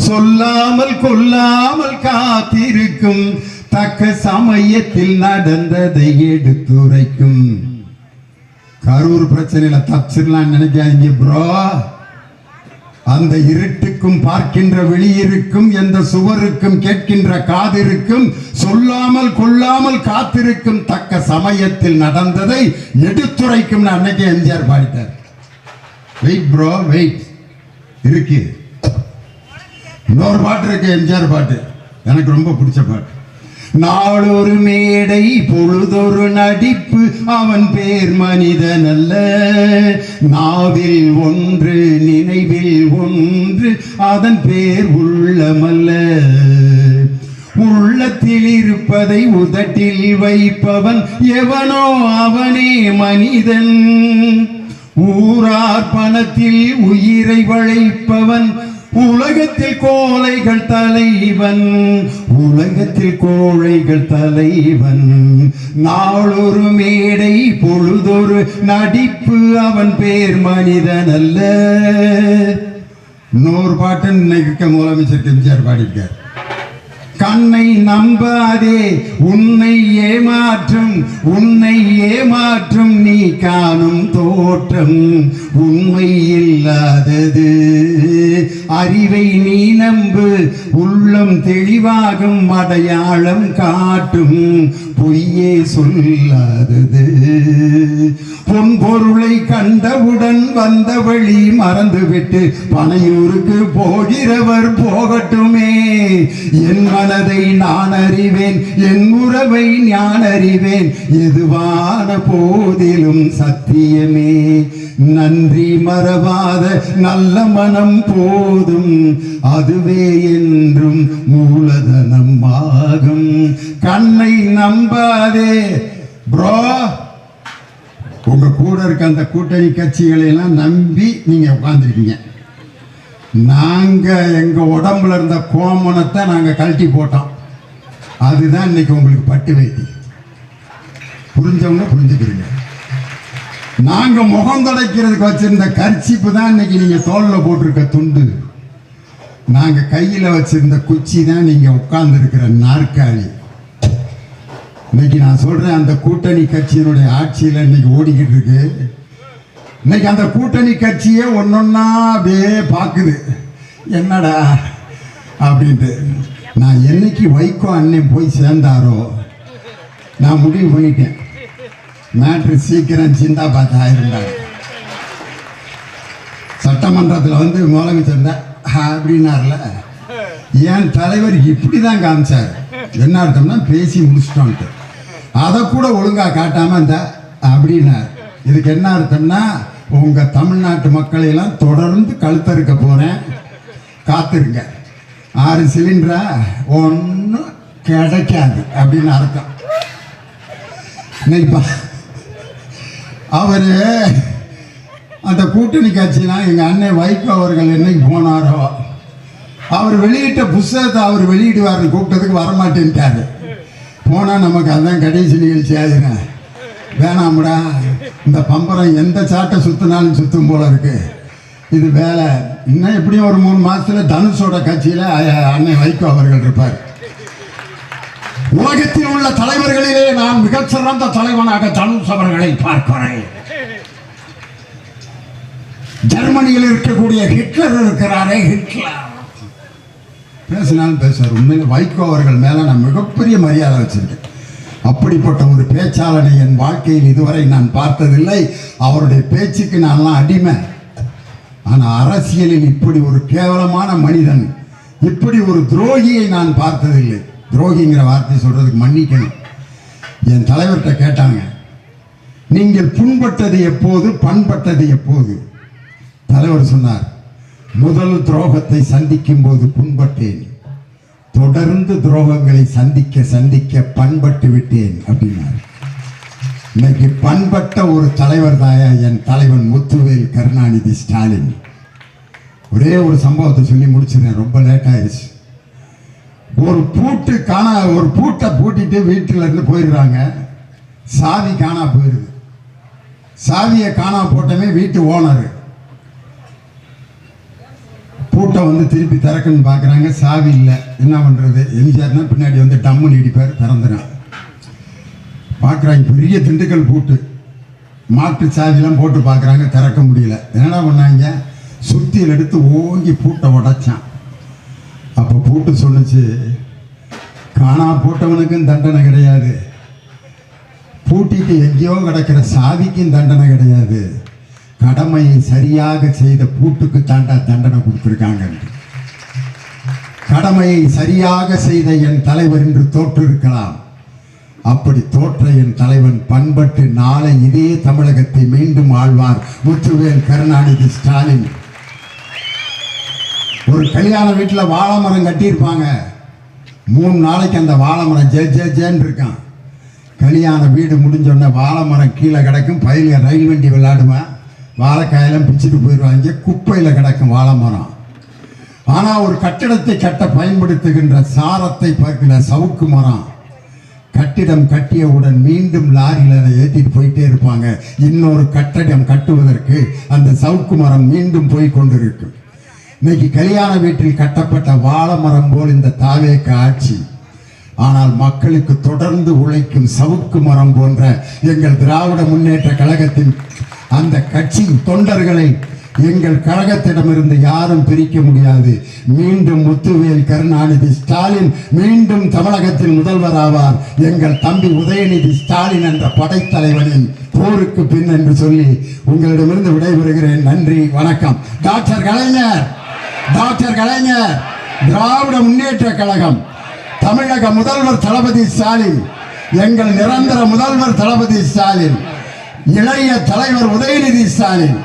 சொல்லாமல் கொல்லாமல் காத்திருக்கும், தக்க சமயத்தில் நடந்ததை எடுத்துரைக்கும். கரூர் பிரச்சனையில தப்பிச்சிடலாம் நினைக்காதீங்க ப்ரோ. அந்த இருட்டுக்கும் பார்க்கின்ற வெளியிருக்கும், எந்த சுவருக்கும் கேட்கின்ற காதிருக்கும், சொல்லாமல் கொள்ளாமல் காத்திருக்கும், தக்க சமயத்தில் நடந்ததை எடுத்துரைக்கும். அன்னைக்கு எம்ஜிஆர் பாடிட்டார். வெயிட் ப்ரோ வெயிட் இருக்கு. இன்னொரு பாட்டு இருக்கு, எம்ஜிஆர் பாட்டு, எனக்கு ரொம்ப பிடிச்ச பாட்டு. நாளொரு மேடை பொழுதொரு நடிப்பு, அவன் பேர் மனிதன் அல்ல, நாவில் ஒன்று நினைவில் ஒன்று, அதன் பேர் உள்ளமல்ல, உள்ளத்தில் இருப்பதை உதட்டில் வைப்பவன் எவனோ அவனே மனிதன், ஊரார் பணத்தில் உயிரை வளைப்பவன் உலகத்தில் கோழைகள் தலைவன், உலகத்தில் கோழைகள் தலைவன், நாளொரு மேடை பொழுதொரு நடிப்பு, அவன் பேர் மனிதன் அல்ல. இன்னொரு பாட்டு இன்னைக்கு முதலமைச்சர் எம்ஜிஆர் பாடியிருக்கார். கண்ணை நம்பாதே உன்னை ஏமாற்றும், உன்னை ஏமாற்றும் நீ காணும் தோற்றம் உண்மை இல்லாதது, அறிவை நீ நம்பு, உள்ளம் தெளிவாகும், அடையாளம் காட்டும், பொய்யே சொல்லாதது. பொன் பொருளை கண்டவுடன் வந்த வழி மறந்துவிட்டு பனையூருக்கு போகிறவர் போகட்டுமே. என் மனதை நான் அறிவேன், என் உறவை நான் அறிவேன், எதுவான போதிலும் சத்தியமே. நன்றி மறவாத நல்ல மனம் போதும், அதுவே என்றும் மூலதனம் ஆகும். கண்ணை நம்பாதே ப்ரோ. உங்க கூட இருக்க அந்த கூட்டணி கட்சிகளை எல்லாம் நம்பி நீங்க உட்கார்ந்துருக்கீங்க. நாங்க எங்க உடம்புல இருந்த கோமணத்தை நாங்க கழட்டி போட்டோம். அதுதான் இன்னைக்கு உங்களுக்கு பட்டு வேட்டி. புரிஞ்சவங்க புரிஞ்சுக்கிறீங்க. நாங்க முகம் துடைக்கிறதுக்கு வச்சிருந்த கர்ச்சிப்பு தான் இன்னைக்கு நீங்க தோல்ல போட்டிருக்க துண்டு. நாங்க கையில வச்சிருந்த குச்சி தான் நீங்க உட்கார்ந்து இருக்கிற நாற்காலி. இன்னைக்கு நான் சொல்றேன், அந்த கூட்டணி கட்சியினுடைய ஆட்சியில் இன்னைக்கு ஓடிக்கிட்டு இருக்கு. இன்னைக்கு அந்த கூட்டணி கட்சியே ஒன்னொன்னா அப்படியே பார்க்குது, என்னடா அப்படின்ட்டு. நான் என்னைக்கு வைகோ அண்ணன் போய் சேர்ந்தாரோ நான் முடிவு பண்ணிட்டேன், மேட்ரு சீக்கிரம் சிந்தாபாத் ஆயிருந்தாங்க. சட்டமன்றத்தில் வந்து முதலமைச்சர் அப்படின்னார்ல, என் தலைவர் இப்படி தான் காமிச்சார். என்ன அர்த்தம்னா பேசி முடிச்சிட்டோன்ட்டு, அதை கூட ஒழுங்கா காட்டாம இந்த அப்படின்னார். இதுக்கு என்ன அர்த்தம்னா, உங்க தமிழ்நாட்டு மக்களை எல்லாம் தொடர்ந்து கழுத்தறுக்க போறேன், காத்திருங்க. 6 சிலிண்டரா ஒன்றும் கிடைக்காது அப்படின்னு அர்த்தம். இன்னைக்கு அவரு அந்த கூட்டணி கட்சினா எங்க அண்ணன் வைகோ அவர்கள் என்னைக்கு போனாரோ, அவர் வெளியிட்ட புஸ்தகத்தை அவர் வெளியிடுவார்னு கூப்பிட்டதுக்கு வரமாட்டேன்ட்டாரு. போனால் நமக்கு அதுதான் கடைசி நிகழ்ச்சி ஆகுங்க, வேணாம்டா இந்த பம்பரம் எந்த சாட்டை சுற்றினாலும் சுற்றும் போல இருக்கு, இது வேலை. இன்னும் எப்படியும் ஒரு 3 மாதத்துல தனுஷோட கட்சியில் அண்ணன் வைகோ அவர்கள் இருப்பார். உலகத்தில் உள்ள தலைவர்களிலே நான் மிகச்சிறந்த தலைவனாக தனுஷ் அவர்களை பார்க்கிறேன். ஜெர்மனியில் இருக்கக்கூடிய ஹிட்லர் இருக்கிறாரே, ஹிட்லர் பேசினாலும் பேசுவார். உண்மையில் வைகோ அவர்கள் மேலே நான் மிகப்பெரிய மரியாதை வச்சிருக்கேன். அப்படிப்பட்ட ஒரு பேச்சாளனை என் வாழ்க்கையில் இதுவரை நான் பார்த்ததில்லை. அவருடைய பேச்சுக்கு நான்லாம் அடிமை. ஆனால் அரசியலில் இப்படி ஒரு கேவலமான மனிதன், இப்படி ஒரு துரோகியை நான் பார்த்ததில்லை. துரோகிங்கிற வார்த்தை சொல்றதுக்கு மன்னிக்கணும். என் தலைவர்கிட்ட கேட்டாங்க, நீங்கள் புண்பட்டது எப்போது, பண்பட்டது எப்போது? தலைவர் சொன்னார், முதல் துரோகத்தை சந்திக்கும் போது புண்பட்டேன், தொடர்ந்து துரோகங்களை சந்திக்க சந்திக்க பண்பட்டு விட்டேன் அப்படின்னார். இன்னைக்கு பண்பட்ட ஒரு தலைவர் தாயா என் தலைவன் முத்துவேல் கருணாநிதி ஸ்டாலின். ஒரே ஒரு சம்பவத்தை சொல்லி முடிச்சிருக்கேன், ரொம்ப லேட் ஆயிடுச்சு. ஒரு பூட்டை பூட்டிட்டு வீட்டில இருந்து போயிடுறாங்க. சாவி காணா போயிருது. சாவியை காணா போட்டமே வீட்டு ஓனர். பூட்டை வந்து திருப்பி திறக்கன்னு பார்க்குறாங்க, சாவி இல்லை. என்ன பண்ணுறது? எம்ஜிஆர்னா பின்னாடி வந்து டம்முன்னு இடிப்பார், திறந்துடும். பார்க்குறாங்க பெரிய திண்டுக்கல் பூட்டு, மாட்டு சாவிலாம் போட்டு பார்க்குறாங்க, திறக்க முடியல. என்னடா பண்ணாங்க? சுத்தியில் எடுத்து ஓங்கி பூட்டை உடைச்சான். அப்போ பூட்டு சொன்னுச்சு, காணா போட்டவனுக்கும் தண்டனை கிடையாது, பூட்டிட்டு எங்கேயோ கிடக்கிற சாவிக்கும் தண்டனை கிடையாது, கடமையை சரியாக செய்த பூட்டுக்கு தாண்டா தண்டனை கொடுத்துருக்காங்க. கடமையை சரியாக செய்த என் தலைவர் இன்று தோற்று இருக்கலாம். அப்படி தோற்ற என் தலைவன் பண்பட்டு நாளை இதே தமிழகத்தை மீண்டும் ஆழ்வார் முத்துவேல் கருணாநிதி ஸ்டாலின். ஒரு கல்யாண வீட்டில் வாழை மரம் கட்டியிருப்பாங்க. 3 நாளைக்கு அந்த வாழை மரம் ஜேன்னு இருக்கான். கல்யாண வீடு முடிஞ்சோடனே வாழை மரம் கீழே கிடக்கும். பயில ரயில் வண்டி விளையாடுவேன், வாழைக்காயெல்லாம் பிச்சுட்டு போயிடுவாங்க, குப்பையில் கிடக்கும் வாழை மரம். ஆனால் ஒரு கட்டிடத்தை கட்ட பயன்படுத்துகின்ற சாரத்தை பார்க்கிற சவுக்கு மரம், கட்டிடம் கட்டியவுடன் மீண்டும் லாரியில் அதை ஏற்றிட்டு போயிட்டே இருப்பாங்க. இன்னொரு கட்டிடம் கட்டுவதற்கு அந்த சவுக்கு மரம் மீண்டும் போய் கொண்டிருக்கும். இன்னைக்கு கல்யாண வீட்டில் கட்டப்பட்ட வாழை மரம் போல் இந்த தாவேக ஆட்சி. ஆனால் மக்களுக்கு தொடர்ந்து உழைக்கும் சவுக்கு மரம் போன்ற எங்கள் திராவிட முன்னேற்ற கழகத்தின் அந்த கட்சி தொண்டர்களை எங்கள் கழகத்திடமிருந்து யாரும் பிரிக்க முடியாது. மீண்டும் முத்துவேல் கருணாநிதி ஸ்டாலின் மீண்டும் தமிழகத்தின் முதல்வர் ஆவார். எங்கள் தம்பி உதயநிதி ஸ்டாலின் என்ற படைத்தலைவனின் போருக்கு பின் என்று சொல்லி உங்களிடமிருந்து விடைபெறுகிறேன். நன்றி, வணக்கம். டாக்டர் கலைஞர், டாக்டர் கலைஞர், திராவிட முன்னேற்ற கழகம், தமிழக முதல்வர் தளபதி ஸ்டாலின், எங்கள் நிரந்தர முதல்வர் தளபதி ஸ்டாலின், இளைய தலைவர் உதயநிதி ஸ்டாலின்,